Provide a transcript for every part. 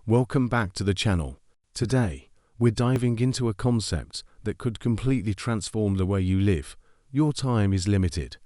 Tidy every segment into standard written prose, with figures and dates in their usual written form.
Welcome back to the channel. Today, we're diving into a concept that could completely transform the way you live. Your time is limited,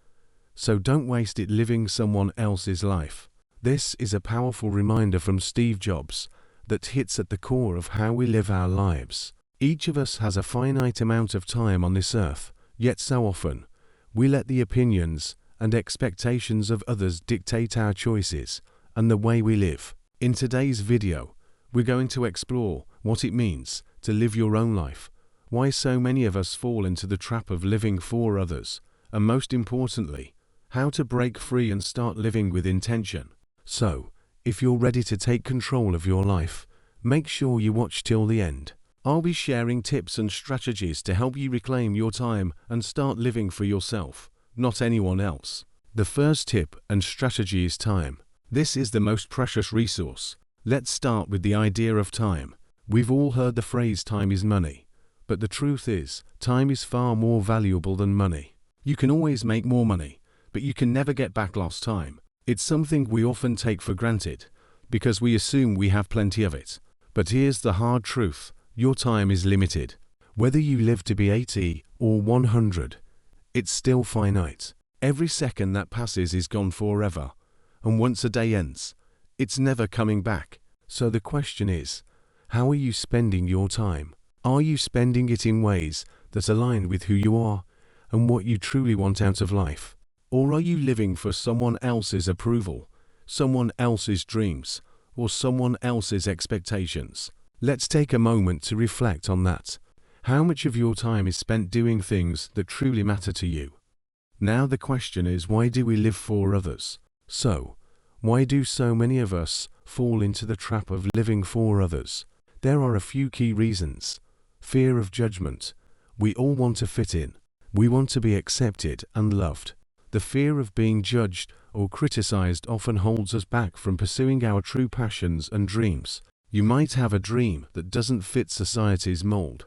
so don't waste it living someone else's life. This is a powerful reminder from Steve Jobs that hits at the core of how we live our lives. Each of us has a finite amount of time on this earth, yet so often, we let the opinions and expectations of others dictate our choices and the way we live. In today's video, we're going to explore what it means to live your own life, why so many of us fall into the trap of living for others, and most importantly, how to break free and start living with intention. So, if you're ready to take control of your life, make sure you watch till the end. I'll be sharing tips and strategies to help you reclaim your time and start living for yourself, not anyone else. The first tip and strategy is time. This is the most precious resource. Let's start with the idea of time. We've all heard the phrase time is money, but the truth is, time is far more valuable than money. You can always make more money, but you can never get back lost time. It's something we often take for granted, because we assume we have plenty of it. But here's the hard truth, your time is limited. Whether you live to be 80 or 100, it's still finite. Every second that passes is gone forever, and once a day ends, it's never coming back. So the question is, how are you spending your time? Are you spending it in ways that align with who you are and what you truly want out of life? Or are you living for someone else's approval, someone else's dreams, or someone else's expectations? Let's take a moment to reflect on that. How much of your time is spent doing things that truly matter to you? Now the question is, why do we live for others? So, why do so many of us fall into the trap of living for others? There are a few key reasons. Fear of judgment. We all want to fit in. We want to be accepted and loved. The fear of being judged or criticized often holds us back from pursuing our true passions and dreams. You might have a dream that doesn't fit society's mold,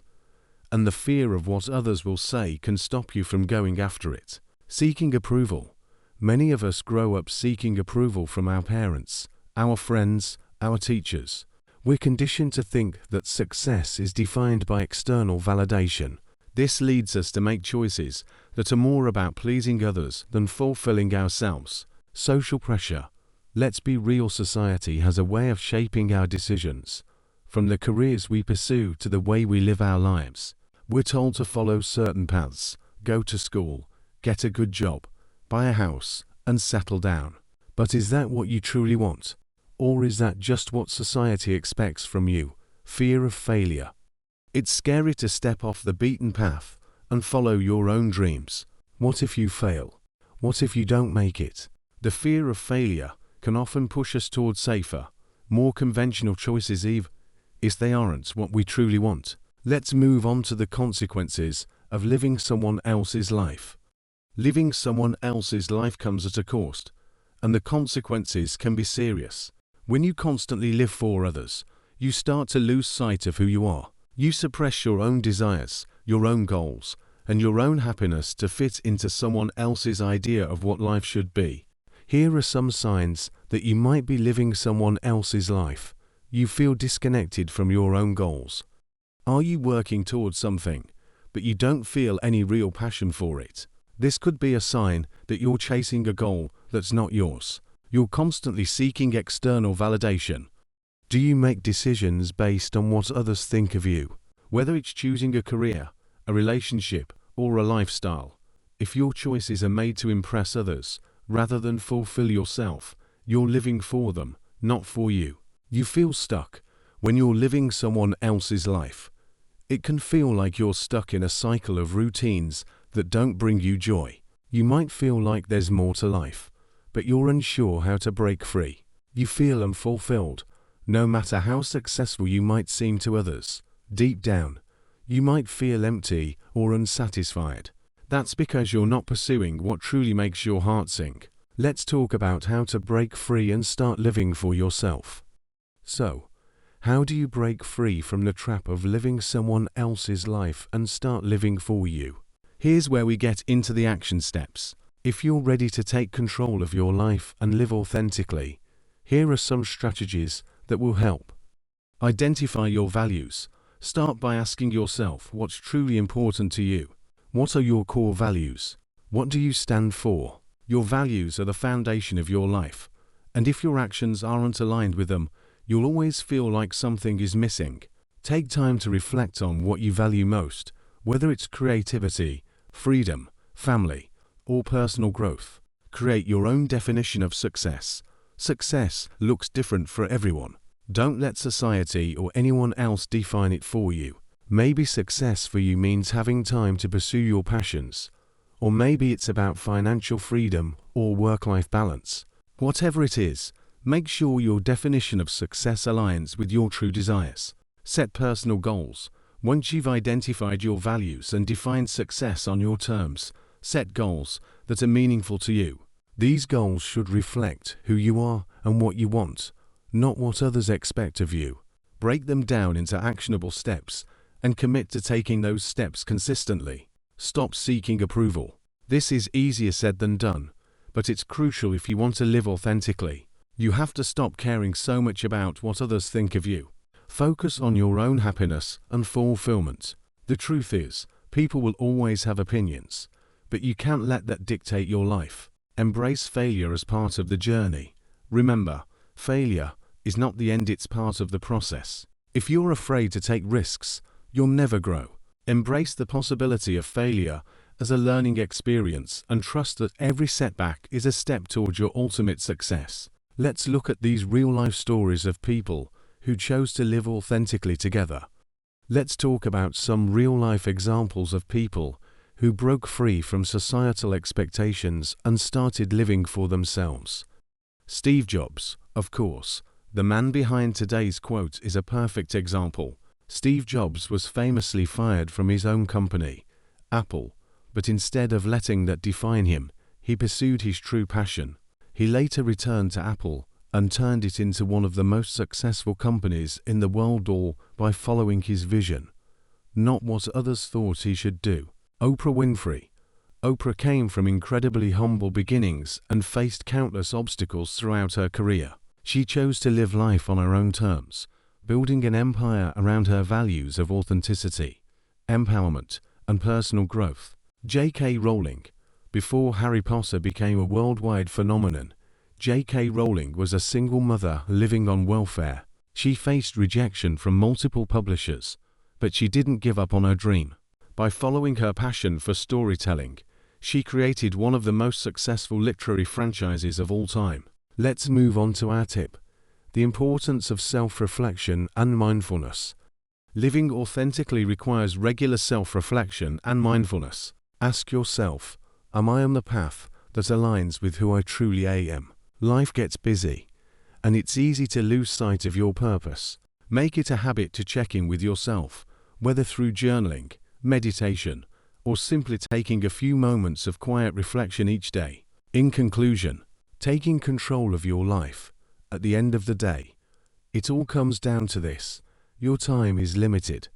and the fear of what others will say can stop you from going after it. Seeking approval. Many of us grow up seeking approval from our parents, our friends, our teachers. We're conditioned to think that success is defined by external validation. This leads us to make choices that are more about pleasing others than fulfilling ourselves. Social pressure. Let's be real, society has a way of shaping our decisions. From the careers we pursue to the way we live our lives. We're told to follow certain paths, go to school, get a good job, buy a house, and settle down. But is that what you truly want? Or is that just what society expects from you? Fear of failure. It's scary to step off the beaten path and follow your own dreams. What if you fail? What if you don't make it? The fear of failure can often push us towards safer, more conventional choices even if they aren't what we truly want. Let's move on to the consequences of living someone else's life. Living someone else's life comes at a cost, and the consequences can be serious. When you constantly live for others, you start to lose sight of who you are. You suppress your own desires, your own goals, and your own happiness to fit into someone else's idea of what life should be. Here are some signs that you might be living someone else's life. You feel disconnected from your own goals. Are you working towards something, but you don't feel any real passion for it? This could be a sign that you're chasing a goal that's not yours. You're constantly seeking external validation. Do you make decisions based on what others think of you? Whether it's choosing a career, a relationship, or a lifestyle, if your choices are made to impress others rather than fulfill yourself, you're living for them, not for you. You feel stuck when you're living someone else's life. It can feel like you're stuck in a cycle of routines that don't bring you joy. You might feel like there's more to life, but you're unsure how to break free. You feel unfulfilled, no matter how successful you might seem to others. Deep down, you might feel empty or unsatisfied. That's because you're not pursuing what truly makes your heart sing. Let's talk about how to break free and start living for yourself. So, how do you break free from the trap of living someone else's life and start living for you? Here's where we get into the action steps. If you're ready to take control of your life and live authentically, here are some strategies that will help. Identify your values. Start by asking yourself what's truly important to you. What are your core values? What do you stand for? Your values are the foundation of your life, and if your actions aren't aligned with them, you'll always feel like something is missing. Take time to reflect on what you value most, whether it's creativity, freedom, family, or personal growth. Create your own definition of success. Success looks different for everyone. Don't let society or anyone else define it for you. Maybe success for you means having time to pursue your passions. Or maybe it's about financial freedom or work-life balance. Whatever it is, make sure your definition of success aligns with your true desires. Set personal goals. Once you've identified your values and defined success on your terms, set goals that are meaningful to you. These goals should reflect who you are and what you want, not what others expect of you. Break them down into actionable steps and commit to taking those steps consistently. Stop seeking approval. This is easier said than done, but it's crucial if you want to live authentically. You have to stop caring so much about what others think of you. Focus on your own happiness and fulfillment. The truth is, people will always have opinions, but you can't let that dictate your life. Embrace failure as part of the journey. Remember, failure is not the end, it's part of the process. If you're afraid to take risks, you'll never grow. Embrace the possibility of failure as a learning experience and trust that every setback is a step towards your ultimate success. Let's look at these real-life stories of people who chose to live authentically together. Let's talk about some real-life examples of people who broke free from societal expectations and started living for themselves. Steve Jobs, of course, the man behind today's quote, is a perfect example. Steve Jobs was famously fired from his own company, Apple, but instead of letting that define him, he pursued his true passion. He later returned to Apple and turned it into one of the most successful companies in the world, all by following his vision, not what others thought he should do. Oprah Winfrey. Oprah came from incredibly humble beginnings and faced countless obstacles throughout her career. She chose to live life on her own terms, building an empire around her values of authenticity, empowerment, and personal growth. J.K. Rowling. Before Harry Potter became a worldwide phenomenon, J.K. Rowling was a single mother living on welfare. She faced rejection from multiple publishers, but she didn't give up on her dream. By following her passion for storytelling, she created one of the most successful literary franchises of all time. Let's move on to our tip: the importance of self-reflection and mindfulness. Living authentically requires regular self-reflection and mindfulness. Ask yourself, am I on the path that aligns with who I truly am? Life gets busy, and it's easy to lose sight of your purpose. Make it a habit to check in with yourself, whether through journaling, meditation, or simply taking a few moments of quiet reflection each day. In conclusion, taking control of your life. At the end of the day, it all comes down to this: your time is limited,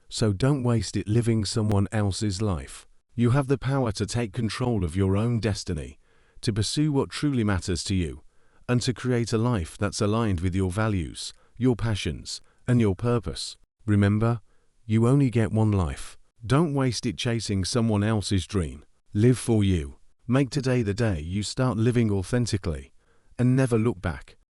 so don't waste it living someone else's life. You have the power to take control of your own destiny, to pursue what truly matters to you, and to create a life that's aligned with your values, your passions, and your purpose. Remember, you only get one life. Don't waste it chasing someone else's dream. Live for you. Make today the day you start living authentically, and never look back.